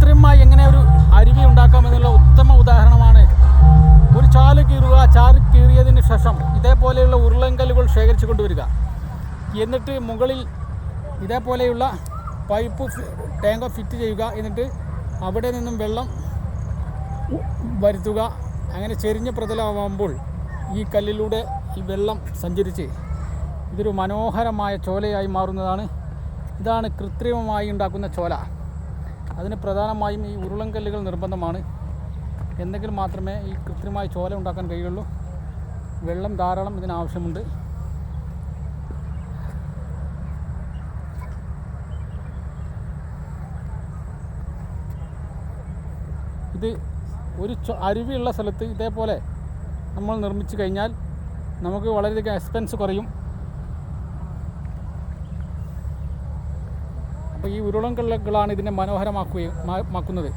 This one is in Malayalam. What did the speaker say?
കൃത്രിമമായി എങ്ങനെ ഒരു അരുവി ഉണ്ടാക്കാമെന്നുള്ള ഉത്തമ ഉദാഹരണമാണ്. ഒരു ചാല് കീറുക, ചാറ് കീറിയതിന് ശേഷം ഇതേപോലെയുള്ള ഉരുളൻകല്ലുകൾ ശേഖരിച്ചു കൊണ്ടുവരിക. എന്നിട്ട് മുകളിൽ ഇതേപോലെയുള്ള പൈപ്പ് ടാങ്ക് ഫിറ്റ് ചെയ്യുക. എന്നിട്ട് അവിടെ നിന്നും വെള്ളം വരുത്തുക. അങ്ങനെ ചെരിഞ്ഞ പ്രതലമാകുമ്പോൾ ഈ കല്ലിലൂടെ ഈ വെള്ളം സഞ്ചരിച്ച് ഇതൊരു മനോഹരമായ ചോലയായി മാറുന്നതാണ്. ഇതാണ് കൃത്രിമമായി ഉണ്ടാക്കുന്ന ചോല. അതിന് പ്രധാനമായും ഈ ഉരുളൻകല്ലുകൾ നിർബന്ധമാണ്. എന്നെങ്കിൽ മാത്രമേ ഈ കൃത്രിമമായ ചോല ഉണ്ടാക്കാൻ കഴിയുള്ളൂ. വെള്ളം ധാരാളം ഇതിനാവശ്യമുണ്ട്. ഇത് ഒരു അരുവിയുള്ള സ്ഥലത്ത് ഇതേപോലെ നമ്മൾ നിർമ്മിച്ചു കഴിഞ്ഞാൽ നമുക്ക് വളരെയധികം എക്സ്പെൻസ് കുറയും. അപ്പോൾ ഈ ഉരുളൻകല്ലുകളാണ് ഇതിനെ മനോഹരമാക്കുന്നത്.